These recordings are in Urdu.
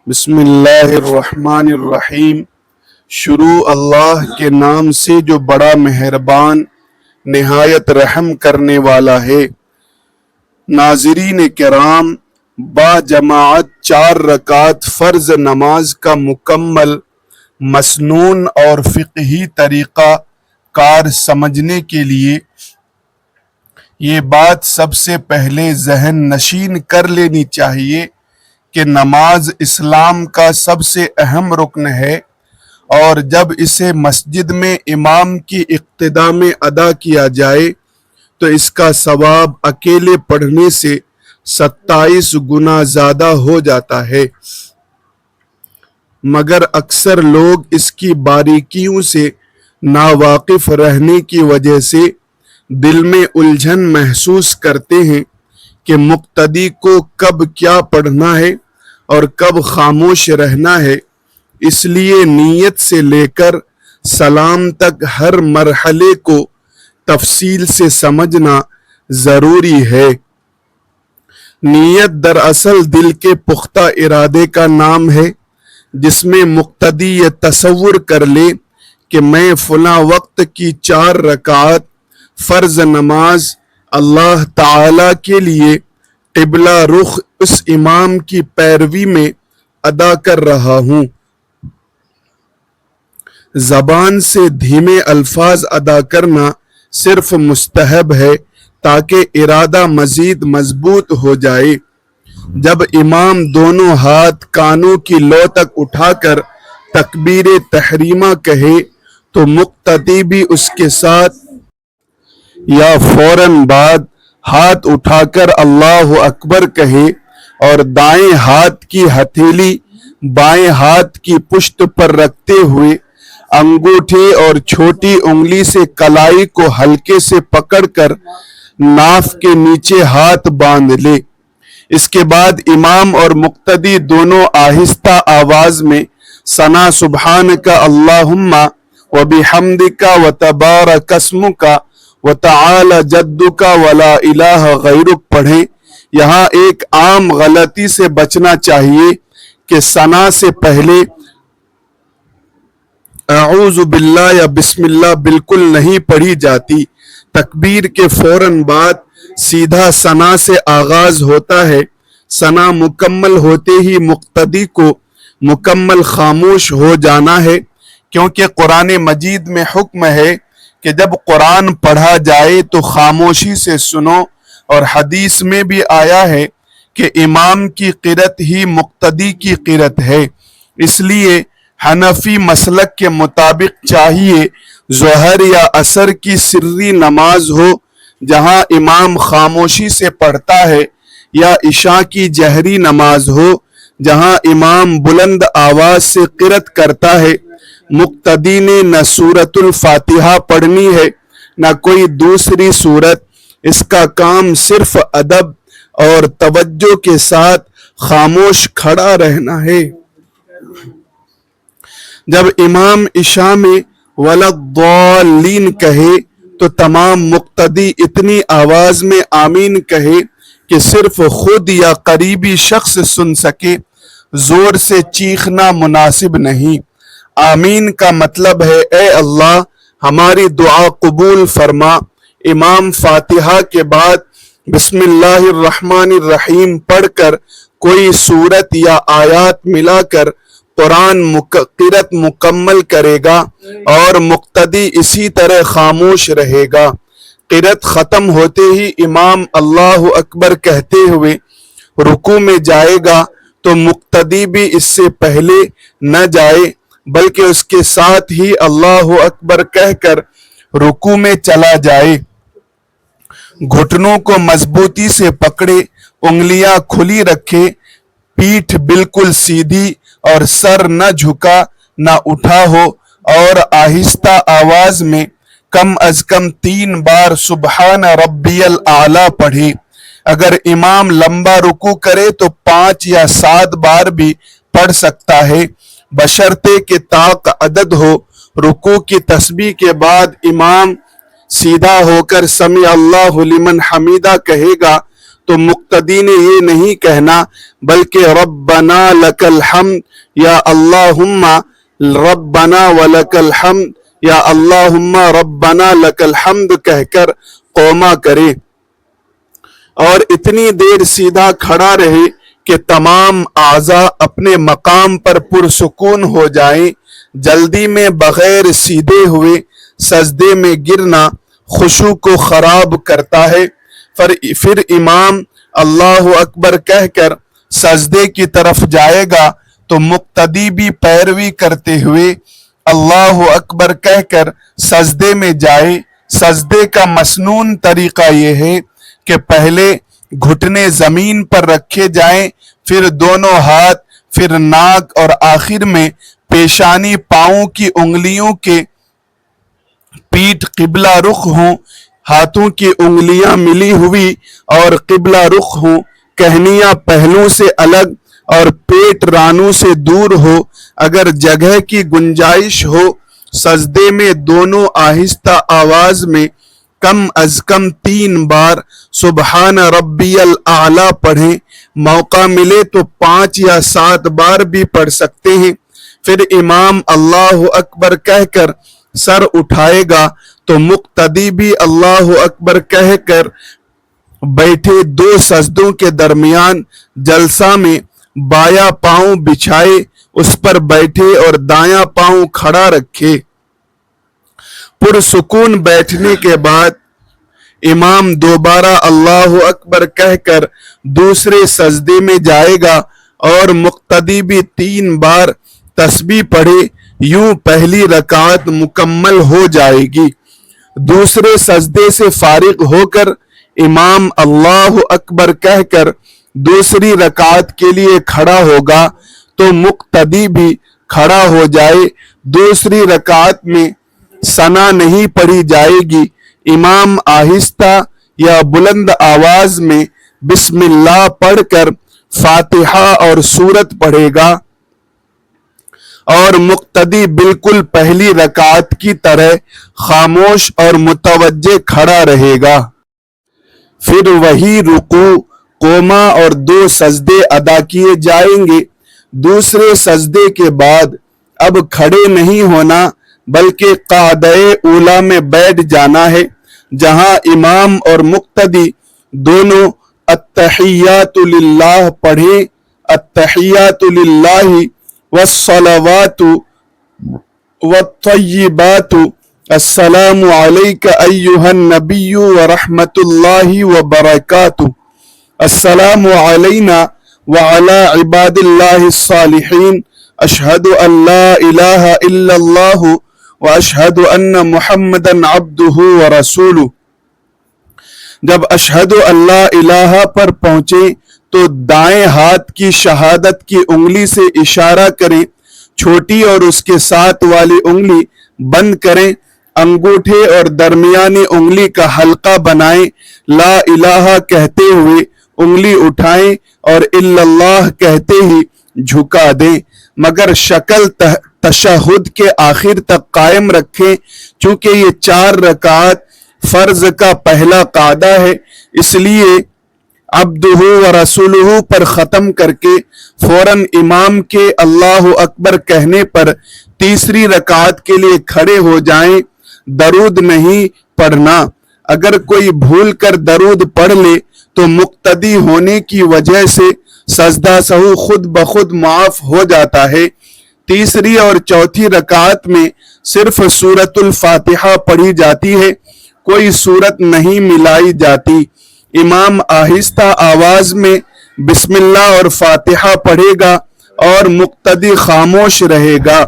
بسم اللہ الرحمن الرحیم۔ شروع اللہ کے نام سے جو بڑا مہربان نہایت رحم کرنے والا ہے۔ ناظرین کرام، با جماعت 4 رکعت فرض نماز کا مکمل، مسنون اور فقہی طریقہ کار سمجھنے کے لیے یہ بات سب سے پہلے ذہن نشین کر لینی چاہیے کہ نماز اسلام کا سب سے اہم رکن ہے، اور جب اسے مسجد میں امام کی اقتداء میں ادا کیا جائے تو اس کا ثواب اکیلے پڑھنے سے 27 گنا زیادہ ہو جاتا ہے۔ مگر اکثر لوگ اس کی باریکیوں سے ناواقف رہنے کی وجہ سے دل میں الجھن محسوس کرتے ہیں کہ مقتدی کو کب کیا پڑھنا ہے اور کب خاموش رہنا ہے، اس لیے نیت سے لے کر سلام تک ہر مرحلے کو تفصیل سے سمجھنا ضروری ہے۔ نیت دراصل دل کے پختہ ارادے کا نام ہے، جس میں مقتدی یہ تصور کر لے کہ میں فلاں وقت کی 4 رکعت فرض نماز اللہ تعالی کے لیے قبلہ رخ اس امام کی پیروی میں ادا کر رہا ہوں۔ زبان سے دھیمے الفاظ ادا کرنا صرف مستحب ہے تاکہ ارادہ مزید مضبوط ہو جائے۔ جب امام دونوں ہاتھ کانوں کی لو تک اٹھا کر تکبیر تحریمہ کہے تو مقتدی بھی اس کے ساتھ یا فوراً بعد ہاتھ اٹھا کر اللہ اکبر کہے، اور دائیں ہاتھ کی ہتھیلی بائیں ہاتھ کی پشت پر رکھتے ہوئے انگوٹھے اور چھوٹی انگلی سے کلائی کو ہلکے سے پکڑ کر ناف کے نیچے ہاتھ باندھ لے۔ اس کے بعد امام اور مقتدی دونوں آہستہ آواز میں ثنا سبحانک اللہم وبحمدک وتبارک اسمک وتعالی جدک ولا الہ غیرک پڑھیں۔ یہاں ایک عام غلطی سے بچنا چاہیے کہ ثنا سے پہلے اعوذ باللہ یا بسم اللہ بالکل نہیں پڑھی جاتی۔ تکبیر کے فوراً بعد سیدھا ثنا سے آغاز ہوتا ہے۔ ثنا مکمل ہوتے ہی مقتدی کو مکمل خاموش ہو جانا ہے، کیونکہ قرآن مجید میں حکم ہے کہ جب قرآن پڑھا جائے تو خاموشی سے سنو، اور حدیث میں بھی آیا ہے کہ امام کی قرأت ہی مقتدی کی قرأت ہے۔ اس لیے حنفی مسلک کے مطابق چاہیے ظہر یا عصر کی سری نماز ہو جہاں امام خاموشی سے پڑھتا ہے، یا عشاء کی جہری نماز ہو جہاں امام بلند آواز سے قرأت کرتا ہے۔ مقتدی نے نہ سورۃ الفاتحہ پڑھنی ہے نہ کوئی دوسری سورت، اس کا کام صرف ادب اور توجہ کے ساتھ خاموش کھڑا رہنا ہے۔ جب امام عشاء میں ولا الضالین کہے تو تمام مقتدی اتنی آواز میں آمین کہے کہ صرف خود یا قریبی شخص سن سکے، زور سے چیخنا مناسب نہیں۔ آمین کا مطلب ہے اے اللہ ہماری دعا قبول فرما۔ امام فاتحہ کے بعد بسم اللہ الرحمن الرحیم پڑھ کر کوئی سورت یا آیات ملا کر قرآن قرأت مکمل کرے گا، اور مقتدی اسی طرح خاموش رہے گا۔ قرأت ختم ہوتے ہی امام اللہ اکبر کہتے ہوئے رکوع میں جائے گا تو مقتدی بھی اس سے پہلے نہ جائے بلکہ اس کے ساتھ ہی اللہ اکبر کہہ کر رکوع میں چلا جائے۔ گھٹنوں کو مضبوطی سے پکڑے، انگلیاں کھلی رکھے، پیٹھ بالکل سیدھی اور سر نہ جھکا نہ اٹھا ہو، اور آہستہ آواز میں کم از کم 3 بار سبحان ربی الاعلیٰ پڑھے۔ اگر امام لمبا رکوع کرے تو 5 یا 7 بار بھی پڑھ سکتا ہے، بشرطے کہ طاق عدد ہو۔ رکوع کی تسبیح کے بعد امام سیدھا ہو کر سمع اللہ لمن حمیدہ کہے گا تو مقتدی نے یہ نہیں کہنا بلکہ ربنا لک الحمد یا اللہم ربنا ولک الحمد یا اللہم ربنا لک الحمد کہہ کر قوما کرے، اور اتنی دیر سیدھا کھڑا رہے کہ تمام اعضاء اپنے مقام پر پرسکون ہو جائیں۔ جلدی میں بغیر سیدھے ہوئے سجدے میں گرنا خشوع کو خراب کرتا ہے۔ پھر امام اللہ اکبر کہہ کر سجدے کی طرف جائے گا تو مقتدی بھی پیروی کرتے ہوئے اللہ اکبر کہہ کر سجدے میں جائے۔ سجدے کا مسنون طریقہ یہ ہے کہ پہلے گھٹنے زمین پر رکھے جائیں، پھر دونوں ہاتھ، پھر ناک، اور آخر میں پیشانی پاؤں کی انگلیوں کے پیٹھ قبلہ رخ ہوں، ہاتھوں کی انگلیاں ملی ہوئی اور قبلہ رخ ہوں، کہنیاں پہلوں سے الگ اور پیٹ رانوں سے دور ہو۔ اگر جگہ کی گنجائش ہو سجدے میں دونوں آہستہ آواز میں کم از کم 3 بار سبحان ربی الاعلیٰ پڑھیں، موقع ملے تو 5 یا 7 بار بھی پڑھ سکتے ہیں۔ پھر امام اللہ اکبر کہہ کر سر اٹھائے گا تو مقتدی بھی اللہ اکبر کہہ کر بیٹھے 2 سجدوں کے درمیان جلسہ میں بایاں پاؤں بچھائے اس پر بیٹھے اور دایاں پاؤں کھڑا رکھے۔ پرسکون بیٹھنے کے بعد امام دوبارہ اللہ اکبر کہہ کر دوسرے سجدے میں جائے گا اور مقتدی بھی 3 بار تسبیح پڑھے، یوں پہلی رکعت مکمل ہو جائے گی۔ دوسرے سجدے سے فارغ ہو کر امام اللہ اکبر کہہ کر دوسری رکعت کے لیے کھڑا ہوگا تو مقتدی بھی کھڑا ہو جائے۔ دوسری رکعت میں ثنا نہیں پڑھی جائے گی، امام آہستہ یا بلند آواز میں بسم اللہ پڑھ کر فاتحہ اور سورت پڑھے گا اور مقتدی بالکل پہلی رکعت کی طرح خاموش اور متوجہ کھڑا رہے گا۔ پھر وہی رکوع، قوما اور 2 سجدے ادا کیے جائیں گے۔ دوسرے سجدے کے بعد اب کھڑے نہیں ہونا بلکہ قعدہ اولیٰ میں بیٹھ جانا ہے، جہاں امام اور مقتدی دونوں التحیات للہ پڑھیں۔ التحیات للہ والصلوات والطیبات السلام علیک ایہا النبی ورحمۃ اللہ وبرکاتہ، السلام علینا وعلی عباد اللہ الصالحین، اشہد ان لا الہ الا اللہ واشہد ان محمدا عبدہ ورسولہ۔ جب اشہد ان لا الہ پر پہنچے تو دائیں ہاتھ کی شہادت کی انگلی سے اشارہ کریں، چھوٹی اور اس کے ساتھ والی انگلی بند کریں، انگوٹھے اور درمیانی انگلی کا حلقہ بنائیں، لا الہ کہتے ہوئے انگلی اٹھائیں اور الا اللہ کہتے ہی جھکا دیں، مگر شکل تشہد کے آخر تک قائم رکھیں، چونکہ یہ 4 رکعات فرض کا پہلا قاعدہ ہے، اس لیے عبدہ و رسولہ پر ختم کر کے فوراً امام کے اللہ اکبر کہنے پر تیسری رکعت کے لیے کھڑے ہو جائیں۔ درود نہیں پڑھنا، اگر کوئی بھول کر درود پڑھ لے تو مقتدی ہونے کی وجہ سے سجدہ سہو خود بخود معاف ہو جاتا ہے۔ تیسری اور چوتھی رکعت میں صرف سورۃ الفاتحہ پڑھی جاتی ہے، کوئی سورت نہیں ملائی جاتی۔ امام آہستہ آواز میں بسم اللہ اور فاتحہ پڑھے گا اور مقتدی خاموش رہے گا۔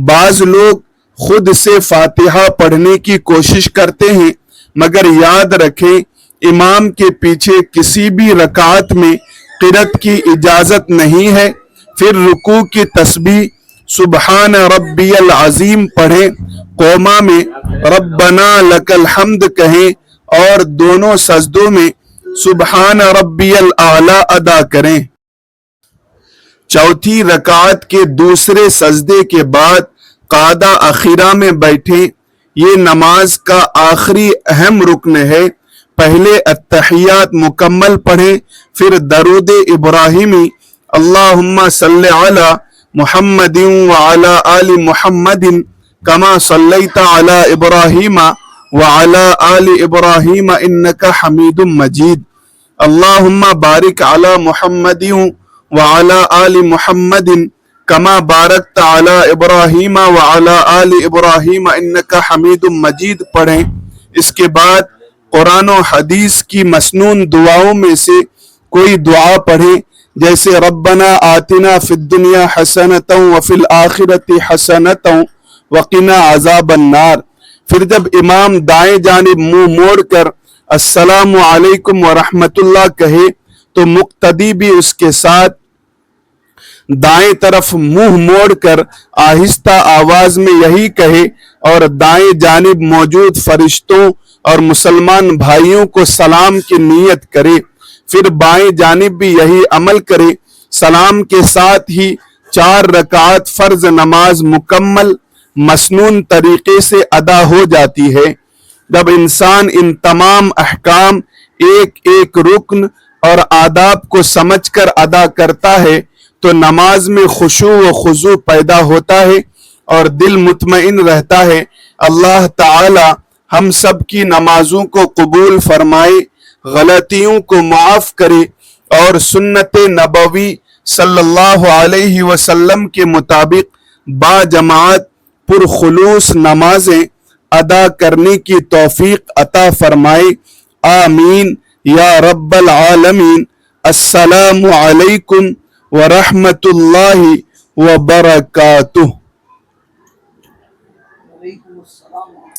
بعض لوگ خود سے فاتحہ پڑھنے کی کوشش کرتے ہیں، مگر یاد رکھیں امام کے پیچھے کسی بھی رکعت میں قرأت کی اجازت نہیں ہے۔ پھر رکوع کی تسبیح سبحان ربی العظیم پڑھیں، قوما میں ربنا لک الحمد کہیں اور دونوں سجدوں میں سبحان ربی الاعلیٰ ادا کریں۔ چوتھی رکعت کے دوسرے سجدے کے بعد قعدہ اخیرہ میں بیٹھیں، یہ نماز کا آخری اہم رکن ہے۔ پہلے التحیات مکمل پڑھیں، پھر درود ابراہیمی اللہم صلی علی محمد وعلی آل محمد کما صلیت علی ابراہیم وعلی آل ابراہیم انک حمید مجید، اللہم بارک علی محمد وعلی آل محمد کما بارکت علی ابراہیم وعلی آل ابراہیم انک حمید مجید پڑھیں۔ اس کے بعد قرآن و حدیث کی مسنون دعاؤں میں سے کوئی دعا پڑھیں، جیسے ربنا آتنا فی الدنیا حسنۃ وفی الآخرۃ حسنۃ وقنا عذاب النار۔ پھر جب امام دائیں جانب منہ موڑ کر السلام علیکم ورحمۃ اللہ کہے تو مقتدی بھی اس کے ساتھ دائیں طرف منہ موڑ کر آہستہ آواز میں یہی کہے اور دائیں جانب موجود فرشتوں اور مسلمان بھائیوں کو سلام کی نیت کرے، پھر بائیں جانب بھی یہی عمل کرے۔ سلام کے ساتھ ہی 4 رکعت فرض نماز مکمل مسنون طریقے سے ادا ہو جاتی ہے۔ جب انسان ان تمام احکام، ایک ایک رکن اور آداب کو سمجھ کر ادا کرتا ہے تو نماز میں خشوع و خضوع پیدا ہوتا ہے اور دل مطمئن رہتا ہے۔ اللہ تعالی ہم سب کی نمازوں کو قبول فرمائے، غلطیوں کو معاف کرے اور سنت نبوی صلی اللہ علیہ وسلم کے مطابق با جماعت پرخلوص نمازیں ادا کرنے کی توفیق عطا فرمائے، آمین یا رب العالمین۔ السلام علیکم ورحمۃ اللہ وبرکاتہ۔